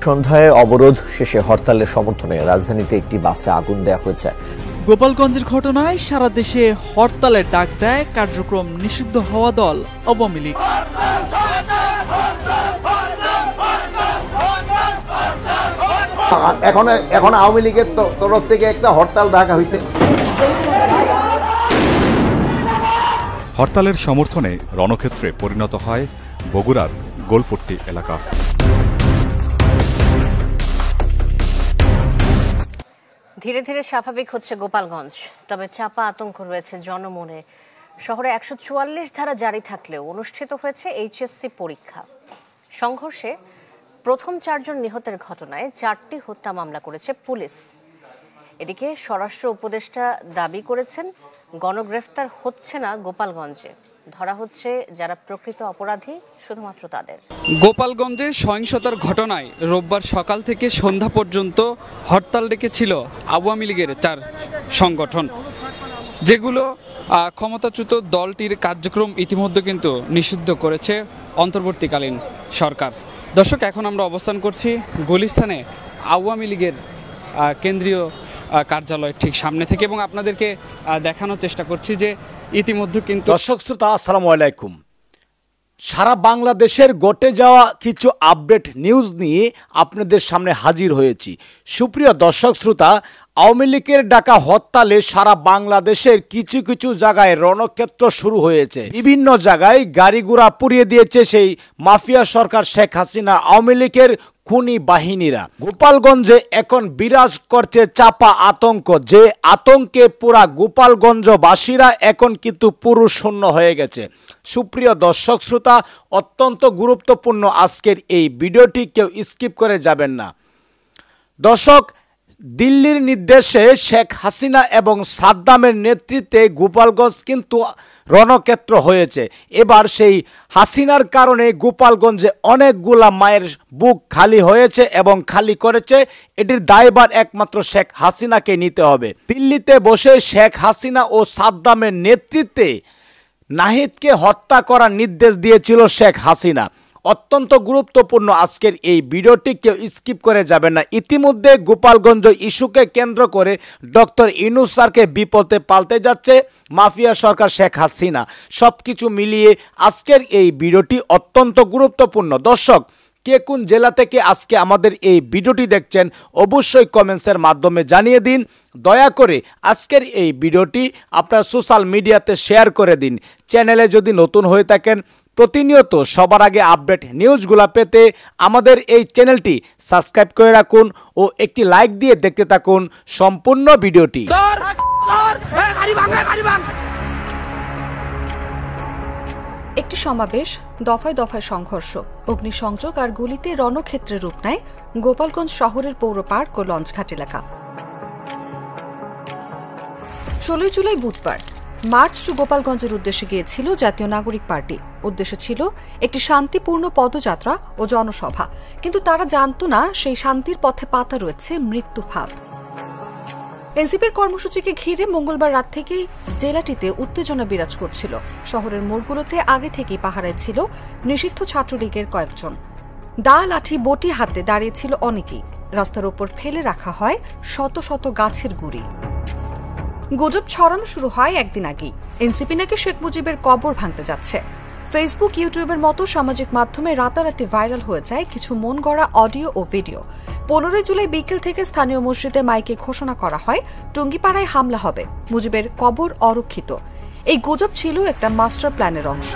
সন্ধ্যায় অবরোধ শেষে হরতালের সমর্থনে রাজধানীতে একটি বাসে আগুন দেওয়া হয়েছে। গোপালগঞ্জের ঘটনায় সারা দেশে হরতালের ডাক দেয় কার্যক্রম নিষিদ্ধ হওয়া দল আওয়ামী লীগ। এখন আওয়ামী লীগের তরফ থেকে একটা হরতাল ডাকা হয়েছে। হরতালের সমর্থনে রণক্ষেত্রে পরিণত হয় বগুড়ার গোলপট্টি এলাকা। ধীরে ধীরে স্বাভাবিক হচ্ছে গোপালগঞ্জ, তবে চাপা আতঙ্ক রয়েছে জনমনে। শহরে 144 ধারা জারি থাকলেও অনুষ্ঠিত হয়েছে এইচএসসি পরীক্ষা। সংঘর্ষে প্রথম 4 জন নিহতের ঘটনায় 4টি হত্যা মামলা করেছে পুলিশ। এদিকে স্বরাষ্ট্র উপদেষ্টা দাবি করেছেন গণগ্রেফতার হচ্ছে না গোপালগঞ্জে, ধরা হচ্ছে যারা প্রকৃত অপরাধী শুধুমাত্র তাদের। গোপালগঞ্জে সহিংসতার ঘটনায় রোববার সকাল থেকে সন্ধ্যা পর্যন্ত হরতাল ডেকেছিল আওয়ামী লীগের 4 সংগঠন, যেগুলো ক্ষমতাচ্যুত দলটির কার্যক্রম ইতিমধ্যে কিন্তু নিষিদ্ধ করেছে অন্তর্বর্তীকালীন সরকার। দর্শক, এখন আমরা অবস্থান করছি গুলিস্তানে আওয়ামী লীগের কেন্দ্রীয় কার্যালয়ের ঠিক সামনে থেকে, এবং আপনাদেরকে দেখানোর চেষ্টা করছি যে ইতিমধ্যে কিন্তু দর্শক শ্রোতা, আসসালামু আলাইকুম। সারা বাংলাদেশের ঘটে যাওয়া কিছু আপডেট নিউজ নিয়ে আপনাদের সামনে হাজির হয়েছি। সুপ্রিয় দর্শক শ্রোতা, আওয়ামী লীগের ডাকা হরতালে সারা বাংলাদেশের কিছু কিছু জায়গায় রণক্ষেত্র শুরু হয়েছে। বিভিন্ন জায়গায় গাড়ি ঘোড়া পুড়িয়ে দিয়েছে সেই মাফিয়া সরকার শেখ হাসিনা আওয়ামী লীগের খুনি বাহিনীরা। গোপালগঞ্জে এখন বিরাজ করছে চাপা আতঙ্ক, যে আতঙ্কে পুরা গোপালগঞ্জবাসীরা এখন কিন্তু পুরো শূন্য হয়ে গেছে। সুপ্রিয় দর্শক শ্রোতা, অত্যন্ত গুরুত্বপূর্ণ আজকের এই ভিডিওটি, কেউ স্কিপ করে যাবেন না। দর্শক, দিল্লির নির্দেশে শেখ হাসিনা এবং সাদ্দামের নেতৃত্বে গোপালগঞ্জ কিন্তু রণক্ষেত্র হয়েছে। এবার সেই হাসিনার কারণে গোপালগঞ্জে অনেকগুলা মায়ের বুক খালি হয়েছে এবং খালি করেছে। এটির দায়ভার একমাত্র শেখ হাসিনাকে নিতে হবে। দিল্লিতে বসে শেখ হাসিনা ও সাদ্দামের নেতৃত্বে নাহিদকে হত্যা করার নির্দেশ দিয়েছিল শেখ হাসিনা। অত্যন্ত গুরুত্বপূর্ণ আজকের এই ভিডিওটি, কেউ স্কিপ করে যাবেন না। ইতিমধ্যে গোপালগঞ্জ ইস্যুকে কেন্দ্র করে ডক্টর ইউনূস স্যারকে বিপদে পাল্টে যাচ্ছে মাফিয়া সরকার শেখ হাসিনা। সব কিছু মিলিয়ে আজকের এই ভিডিওটি অত্যন্ত গুরুত্বপূর্ণ। দর্শক, কে কোন জেলা থেকে আজকে আমাদের এই ভিডিওটি দেখছেন অবশ্যই কমেন্টসের মাধ্যমে জানিয়ে দিন। দয়া করে আজকের এই ভিডিওটি আপনার সোশ্যাল মিডিয়াতে শেয়ার করে দিন। চ্যানেলে যদি নতুন হয়ে থাকেন, প্রতিনিয়ত সবার আগে আপডেট নিউজগুলো পেতে আমাদের এই চ্যানেলটি সাবস্ক্রাইব করে রাখুন ও একটি লাইক দিয়ে দেখতে থাকুন সম্পূর্ণ ভিডিওটি। একটি সমাবেশ, দফায় দফায় সংঘর্ষ, অগ্নিসংযোগ আর গুলিতে রণক্ষেত্রে রূপ নেয় গোপালগঞ্জ শহরের পৌর পার্ক ও লঞ্চঘাট এলাকা। 16 জুলাই বুধবার মার্চ টু গোপালগঞ্জের উদ্দেশ্যে গিয়েছিল জাতীয় নাগরিক পার্টি। উদ্দেশ্য ছিল একটি শান্তিপূর্ণ পদযাত্রা ও জনসভা, কিন্তু তারা জানত না সেই শান্তির পথে পাতা রয়েছে মৃত্যু ভাব। এনসিপির কর্মসূচিকে ঘিরে মঙ্গলবার রাত থেকেই জেলাটিতে উত্তেজনা বিরাজ করছিল। শহরের মোড়গুলোতে আগে থেকেই পাহারায় ছিল নিষিদ্ধ ছাত্রলীগের কয়েকজন। দা, লাঠি, বটি হাতে দাঁড়িয়েছিল অনেকেই। রাস্তার ওপর ফেলে রাখা হয় শত শত গাছের গুঁড়ি। গুজব ছড়ানো শুরু হয় একদিন আগেই, এনসিপি নাকি শেখ মুজিবের কবর ভাঙতে যাচ্ছে। ফেসবুক, ইউটিউবের মতো সামাজিক মাধ্যমে রাতারাতি ভাইরাল হয়ে যায় কিছু মন গড়া অডিও ও ভিডিও। 15 জুলাই বিকেল থেকে স্থানীয় মসজিদে মাইকে ঘোষণা করা হয় টুঙ্গিপাড়ায় হামলা হবে, মুজিবের কবর অরক্ষিত। এই গুজব ছিল একটা মাস্টার প্ল্যানের অংশ।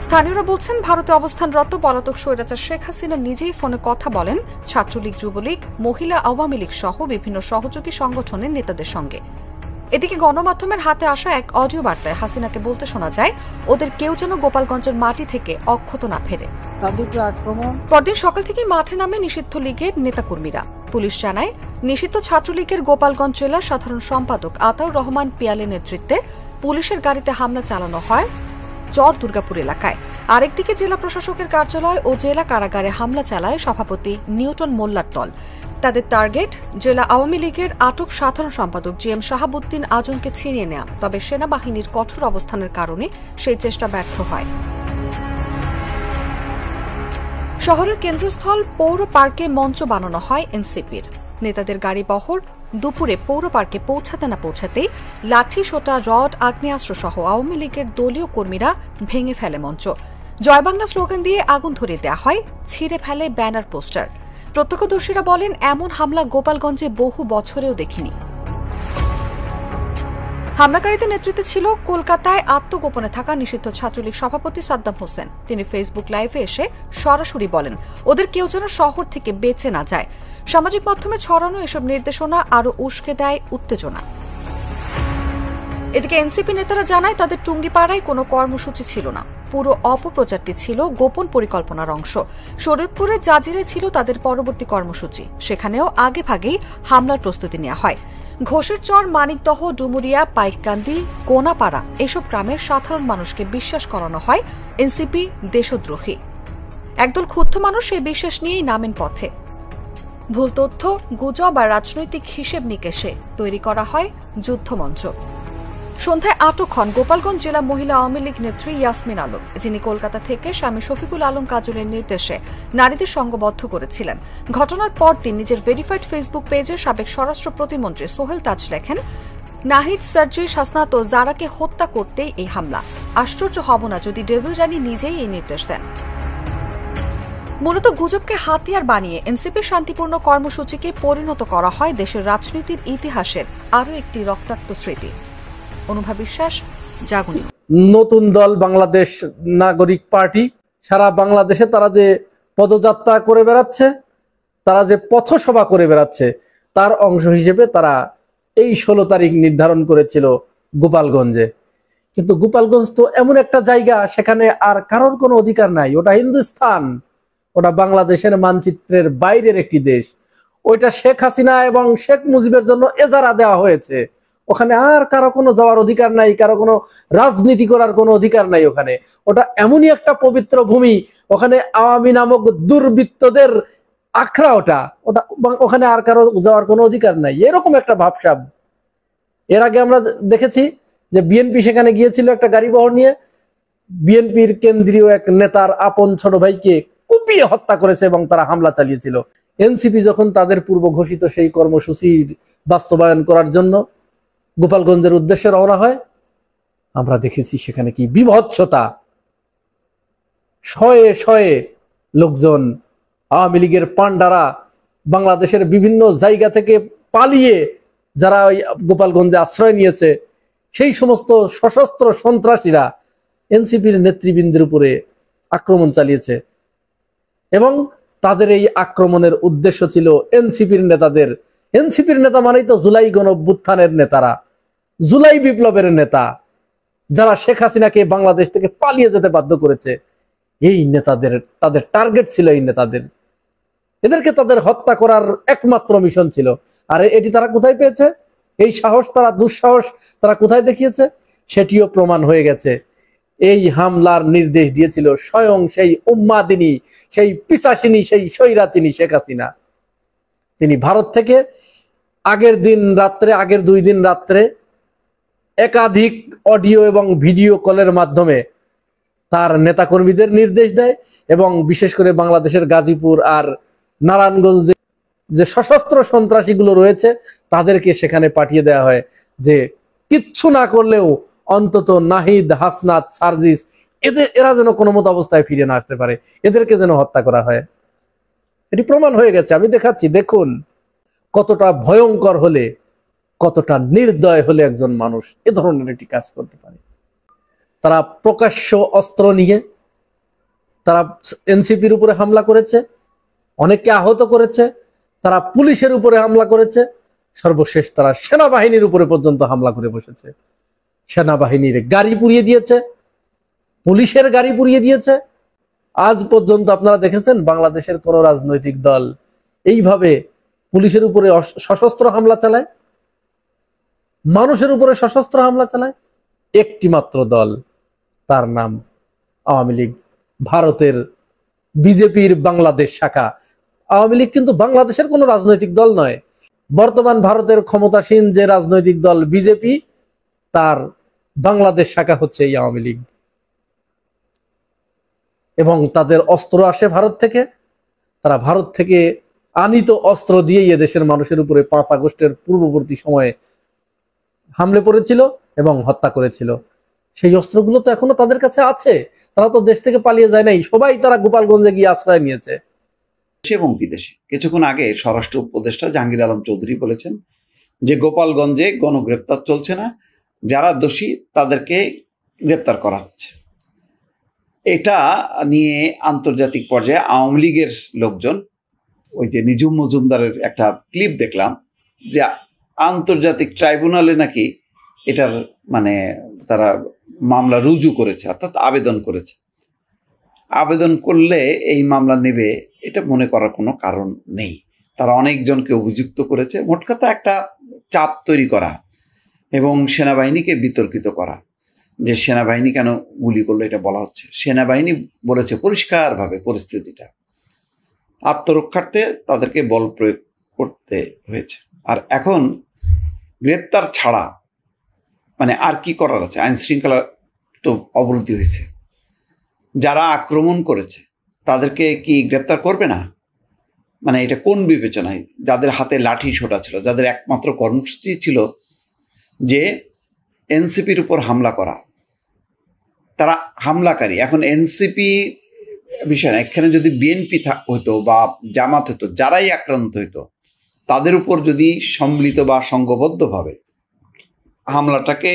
স্থানীয়রা বলছেন, ভারতে অবস্থানরত পলাতক স্বৈরাচার শেখ হাসিনা নিজেই ফোনে কথা বলেন ছাত্রলীগ, যুবলীগ, মহিলা আওয়ামী লীগ সহ বিভিন্ন সহযোগী সংগঠনের নেতাদের সঙ্গে। এদিকে গণমাধ্যমের হাতে আসা এক অডিও বার্তায় হাসিনাকে বলতে শোনা যায়, ওদের কেউ যেন গোপালগঞ্জের মাটি থেকে অক্ষত না ফেরে। পরদিন সকাল থেকে মাঠে নামে নিষিদ্ধ লীগের নেতাকর্মীরা। পুলিশ জানায়, নিষিদ্ধ ছাত্রলীগের গোপালগঞ্জ জেলার সাধারণ সম্পাদক আতাউর রহমান পিয়ালের নেতৃত্বে পুলিশের গাড়িতে হামলা চালানো হয় চর দুর্গাপুর এলাকায়। আরেকদিকে জেলা প্রশাসকের কার্যালয় ও জেলা কারাগারে হামলা চালায় সভাপতি নিউটন মোল্লার দল। তাদের টার্গেট জেলা আওয়ামী লীগের আটক সাধারণ সম্পাদক জিএম শাহাবুদ্দিন আজমকে ছিনিয়ে নেওয়া। তবে সেনাবাহিনীর কঠোর অবস্থানের কারণে সেই চেষ্টা ব্যর্থ হয়। শহরের কেন্দ্রস্থল পৌর পার্কে মঞ্চ বানানো হয় এনসিপির। নেতাদের গাড়ি বহর দুপুরে পৌর পার্কে পৌঁছাতে না পৌঁছাতেই লাঠি সোটা রড আগ্নেয়াস্ত্র সহ আওয়ামী লীগের দলীয় কর্মীরা ভেঙে ফেলে মঞ্চ। জয় বাংলা স্লোগান দিয়ে আগুন ধরিয়ে দেওয়া হয়, ছিঁড়ে ফেলে ব্যানার পোস্টার। প্রত্যক্ষদর্শীরা বলেন, এমন হামলা গোপালগঞ্জে বহু বছরেও দেখিনি। হামলাকারীদের নেতৃত্বে ছিল কলকাতায় আত্মগোপনে থাকা নিষিদ্ধ ছাত্রলীগ সভাপতি সাদ্দাম হোসেন। তিনি ফেসবুক লাইভে এসে সরাসরি বলেন, ওদের কেউ যেন শহর থেকে বেঁচে না যায়। সামাজিক মাধ্যমে ছড়ানো এসব নির্দেশনা আরও উস্কে দেয় উত্তেজনা। এদিকে এনসিপি নেতারা জানায়, তাদের টুঙ্গিপাড়ায় কোনো কর্মসূচি ছিল না। পুরো অপপ্রচারটি ছিল গোপন পরিকল্পনার অংশ। শরীয়তপুরের জাজিরে ছিল তাদের পরবর্তী কর্মসূচি। সেখানেও আগে ভাগেই হামলার প্রস্তুতি নেওয়া হয়। ঘোষের চর, মানিকদহ, ডুমুরিয়া, পাইককান্দি, কোনাপাড়া এসব গ্রামের সাধারণ মানুষকে বিশ্বাস করানো হয় এনসিপি দেশদ্রোহী। একদল ক্ষুব্ধ মানুষ এই বিশ্বাস নিয়েই নামেন পথে। ভুল তথ্য, গুজব আর রাজনৈতিক হিসেব নিকেশে তৈরি করা হয় যুদ্ধমঞ্চ। সন্ধ্যায় আটক হন গোপালগঞ্জ জেলা মহিলা আওয়ামী লীগ নেত্রী ইয়াসমিন আলম, যিনি কলকাতা থেকে স্বামী শফিকুল আলম কাজলের নির্দেশে নারীদের সংঘবদ্ধ করেছিলেন। ঘটনার পর দিন নিজের ভেরিফাইড ফেসবুক পেজে সাবেক স্বরাষ্ট্র প্রতিমন্ত্রী সোহেল তাজ লেখেন, নাহিদ, সার্জিস, হাসনাত ও জারাকে হত্যা করতেই এই হামলা। আশ্চর্য হব না যদি ডেভিল রানী নিজেই এই নির্দেশ দেন। মূলত গুজবকে হাতিয়ার বানিয়ে এনসিপির শান্তিপূর্ণ কর্মসূচিকে পরিণত করা হয় দেশের রাজনীতির ইতিহাসের আরও একটি রক্তাক্ত স্মৃতি। অনুভা বিশ্বাস, জাগরণ। নতুন দল বাংলাদেশ নাগরিক পার্টি সারা বাংলাদেশে তারা যে পদযাত্রা করে বেড়াচ্ছে, তারা যে পথসভা করে বেড়াচ্ছে, তার অংশ হিসেবে তারা এই 16 তারিখ নির্ধারণ করেছিল গোপালগঞ্জে। কিন্তু গোপালগঞ্জ তো এমন একটা জায়গা, সেখানে আর কারোর কোনো অধিকার নাই। ওটা হিন্দুস্তান, ওটা বাংলাদেশের মানচিত্রের বাইরের একটি দেশ। ওইটা শেখ হাসিনা এবং শেখ মুজিবের জন্য এজারা দেওয়া হয়েছে। ওখানে আর কারো কোনো যাওয়ার অধিকার নাই, কারো কোনো রাজনীতি করার কোনো অধিকার নাই। ওখানে ওটা এমনই একটা পবিত্র ভূমি, ওখানে আওয়ামী নামক দুর্বৃত্তদের আখড়া। ওটা ওখানে আর কারো যাওয়ার কোনো অধিকার নাই, এরকম একটা ভাবসাব। এর আগে আমরা দেখেছি যে বিএনপি সেখানে গিয়েছিল একটা গাড়ি বহর নিয়ে, বিএনপির কেন্দ্রীয় এক নেতার আপন ছোট ভাইকে কুপিয়ে হত্যা করেছে এবং তারা হামলা চালিয়েছিল। এনসিপি যখন তাদের পূর্ব ঘোষিত সেই কর্মসূচির বাস্তবায়ন করার জন্য গোপালগঞ্জের উদ্দেশ্যে রওনা হয়, আমরা দেখেছি সেখানে কি বিভৎসতা। শয়ে শয়ে লোকজন, আওয়ামী লীগের পান্ডারা, বাংলাদেশের বিভিন্ন জায়গা থেকে পালিয়ে যারা ওই গোপালগঞ্জে আশ্রয় নিয়েছে, সেই সমস্ত সশস্ত্র সন্ত্রাসীরা এনসিপির নেতৃবৃন্দের উপরে আক্রমণ চালিয়েছে। এবং তাদের এই আক্রমণের উদ্দেশ্য ছিল এনসিপির নেতাদের। এনসিপির নেতা মানেই তো জুলাই গণঅভ্যুত্থানের নেতারা, জুলাই বিপ্লবের নেতা, যারা শেখ হাসিনাকে বাংলাদেশ থেকে পালিয়ে যেতে বাধ্য করেছে। এই নেতাদের, তাদের টার্গেট ছিল এই নেতাদের। এদেরকে তাদের হত্যা করার একমাত্র মিশন ছিল। আর এটি তারা কোথায় পেয়েছে? এই সাহস, তারা দুঃসাহস তারা কোথায় দেখিয়েছে? সেটিও প্রমাণ হয়ে গেছে। এই হামলার নির্দেশ দিয়েছিল স্বয়ং সেই উম্মাদিনী, সেই পিশাচিনী, সেই স্বৈরাচিনী শেখ হাসিনা। তিনি ভারত থেকে আগের 2 দিন রাত্রে একাধিক অডিও এবং ভিডিও কলের মাধ্যমে তার নেতাকর্মীদের নির্দেশ দেয় এবং বিশেষ করে বাংলাদেশের গাজীপুর আর নারায়ণগঞ্জে যে সশস্ত্র সন্ত্রাসীগুলো রয়েছে তাদেরকে সেখানে পাঠিয়ে দেওয়া হয় যে কিচ্ছু না করলেও অন্তত নাহিদ, হাসনাত, সার্জিস এরা যেন কোনো মতো অবস্থায় ফিরে না আসতে পারে, এদেরকে যেন হত্যা করা হয়। এটি প্রমাণ হয়ে গেছে, আমি দেখাচ্ছি। দেখুন কতটা ভয়ঙ্কর হলে, কতটা নির্দয় হলে একজন মানুষ এ ধরনের একটি কাজ করতে পারে। তারা প্রকাশ্য অস্ত্র নিয়ে তারা এনসিপির উপরে হামলা করেছে, অনেককে আহত করেছে, তারা পুলিশের উপরে হামলা করেছে, সর্বশেষ তারা সেনাবাহিনীর উপরে পর্যন্ত হামলা করে বসেছে। সেনাবাহিনীর গাড়ি পুড়িয়ে দিয়েছে, পুলিশের গাড়ি পুড়িয়ে দিয়েছে। আজ পর্যন্ত আপনারা দেখেছেন বাংলাদেশের কোন রাজনৈতিক দল এইভাবে পুলিশের উপরে সশস্ত্র হামলা চালায়, মানুষের উপরে সশস্ত্র হামলা চালায়? একটি মাত্র দল, তার নাম আওয়ামী লীগ, ভারতের বিজেপির বাংলাদেশ শাখা। আওয়ামী লীগ কিন্তু বাংলাদেশের কোনো রাজনৈতিক দল নয়। বর্তমান ভারতের ক্ষমতাসীন যে রাজনৈতিক দল বিজেপি, তার বাংলাদেশ শাখা হচ্ছে এই আওয়ামী লীগ। এবং তাদের অস্ত্র আসে ভারত থেকে, তারা ভারত থেকে আনিত অস্ত্র দিয়েই এদেশের মানুষের উপরে 5 আগস্টের পূর্ববর্তী সময়ে হামলে পড়েছিল এবং হত্যা করেছিল। সেই অস্ত্রগুলো তো এখনো তাদের কাছে আছে, তারা তো দেশ থেকে পালিয়ে যায় নাই, সবাই তারা গোপালগঞ্জে গিয়ে আশ্রয় নিয়েছে। এবং বিদেশে কিছুক্ষণ আগে স্বরাষ্ট্র উপদেষ্টা জাহাঙ্গীর আলম চৌধুরী বলেছেন যে গোপালগঞ্জে গণগ্রেপ্তার চলছে না, যারা দোষী তাদেরকে গ্রেপ্তার করা হচ্ছে। এটা নিয়ে আন্তর্জাতিক পর্যায়ে আওয়ামী লীগের লোকজন, ওই যে নিজুম মজুমদারের একটা ক্লিপ দেখলাম যে আন্তর্জাতিক ট্রাইব্যুনালে নাকি এটার মানে তারা মামলা রুজু করেছে, অর্থাৎ আবেদন করেছে। আবেদন করলে এই মামলা নেবে এটা মনে করার কোনো কারণ নেই। তারা অনেকজনকে অভিযুক্ত করেছে। মোট কথা একটা চাপ তৈরি করা এবং সেনাবাহিনীকে বিতর্কিত করা যে সেনাবাহিনী কেন গুলি করলো এটা বলা হচ্ছে। সেনাবাহিনী বলেছে পরিষ্কারভাবে পরিস্থিতিটা আত্মরক্ষার্থে তাদেরকে বল প্রয়োগ করতে হয়েছে। আর এখন গ্রেপ্তার ছাড়া মানে আর কি করার আছে? আইন শৃঙ্খলা তো অবনতি হয়েছে, যারা আক্রমণ করেছে তাদেরকে কি গ্রেপ্তার করবে না? মানে এটা কোন বিবেচনায়? যাদের হাতে লাঠি ছোটা ছিল, যাদের একমাত্র কর্মসূচি ছিল যে এনসিপির উপর হামলা করা, তারা হামলাকারী। এখন এনসিপি বিষয় না, এখানে যদি বিএনপি হইতো বা জামাত হইতো, যারাই আক্রান্ত হইতো তাদের উপর যদি সম্মিলিত বা সংঘবদ্ধভাবে হামলাটাকে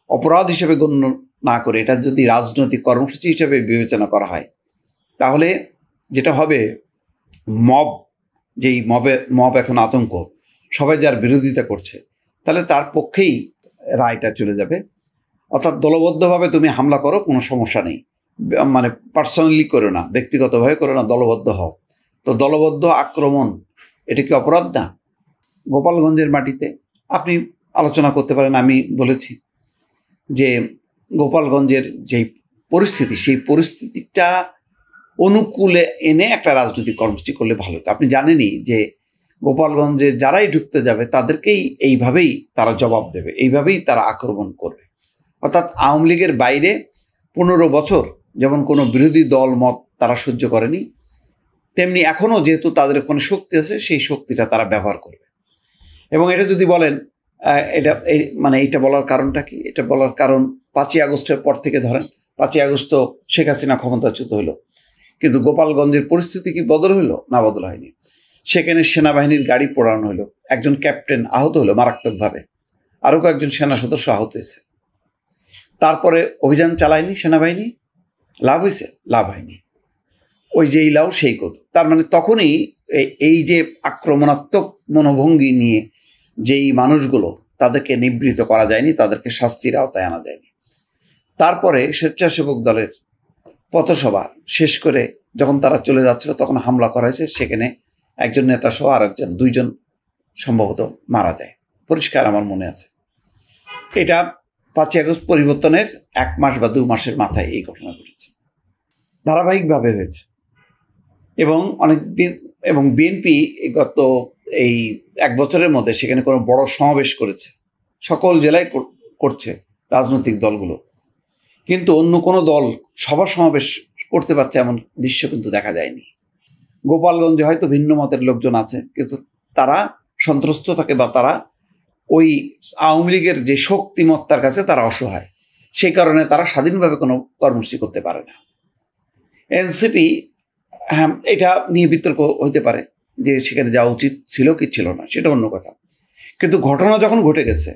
অপরাধ হিসেবে গণ্য না করে এটা যদি রাজনৈতিক কর্মসূচি হিসেবে বিবেচনা করা হয়, তাহলে যেটা হবে মব, যেই মব এখন আতঙ্ক, সবাই যার বিরোধিতা করছে, তাহলে তার পক্ষেই রায়টা চলে যাবে। অর্থাৎ দলবদ্ধভাবে তুমি হামলা করো, কোনো সমস্যা নেই, মানে পার্সোনালি করো না, ব্যক্তিগতভাবে করো না, দলবদ্ধ হও। তো দলবদ্ধ আক্রমণ এটা কি অপরাধ না? গোপালগঞ্জের মাটিতে আপনি আলোচনা করতে পারেন। আমি বলেছি যে গোপালগঞ্জের যেই পরিস্থিতি, সেই পরিস্থিতিটা অনুকূলে এনে একটা রাজনৈতিক কর্মসূচি করলে ভালো হতো। আপনি জানেনই যে গোপালগঞ্জে যারাই ঢুকতে যাবে তাদেরকেই এইভাবেই তারা জবাব দেবে, এইভাবেই তারা আক্রমণ করবে। অর্থাৎ আওয়ামী লীগের বাইরে 15 বছর যেমন কোনো বিরোধী দল মত তারা সহ্য করেনি, তেমনি এখনও যেহেতু তাদের ওখানে শক্তি আছে, সেই শক্তিটা তারা ব্যবহার করবে। এবং এটা যদি বলেন এটা মানে এটা বলার কারণটা কি? এটা বলার কারণ 5ই আগস্টের পর থেকে ধরেন, 5ই আগস্ট শেখ হাসিনা ক্ষমতাচ্যুত হলো, কিন্তু গোপালগঞ্জের পরিস্থিতি কি বদল হইল? না, বদল হয়নি। সেখানে সেনাবাহিনীর গাড়ি পোড়ানো হলো, একজন ক্যাপ্টেন আহত হলো মারাত্মকভাবে, আরও কয়েকজন সেনা সদস্য আহত হয়েছে। তারপরে অভিযান চালায়নি সেনাবাহিনী, লাভ হয়েছে? লাভ হয়নি। ওই যেই লাউ সেই কত। তার মানে তখনই এই যে আক্রমণাত্মক মনোভঙ্গি নিয়ে যেই মানুষগুলো, তাদেরকে নিবৃত্ত করা যায়নি, তাদেরকে শাস্তির আওতায় আনা যায়নি। তারপরে স্বেচ্ছাসেবক দলের পথসভা শেষ করে যখন তারা চলে যাচ্ছিল তখন হামলা করা হয়েছে, সেখানে একজন নেতা সহ আর একজন, 2 জন সম্ভবত মারা যায়, পরিষ্কার আমার মনে আছে। এটা 5ই আগস্ট পরিবর্তনের 1 মাস বা 2 মাসের মাথায় এই ঘটনা ঘটেছে, ধারাবাহিকভাবে হয়েছে। এবং অনেক দিন, এবং বিএনপি গত এই 1 বছরের মধ্যে সেখানে কোনো বড় সমাবেশ করেছে, সকল জেলায় করছে রাজনৈতিক দলগুলো, কিন্তু অন্য কোনো দল সভা সমাবেশ করতে পারছে এমন দৃশ্য কিন্তু দেখা যায়নি। গোপালগঞ্জে হয়তো ভিন্ন মতের লোকজন আছে, কিন্তু তারা সন্ত্রস্ত থাকে বা তারা ওই আওয়ামী লীগের যে শক্তিমত্তার কাছে তারা অসহায়, সেই কারণে তারা স্বাধীনভাবে কোনো কর্মসূচি করতে পারে না। এনসিপি, হ্যাঁ, এটা নিয়ে বিতর্ক হইতে পারে যে সেখানে যাওয়া উচিত ছিল কি ছিল না, সেটা অন্য কথা। কিন্তু ঘটনা যখন ঘটে গেছে,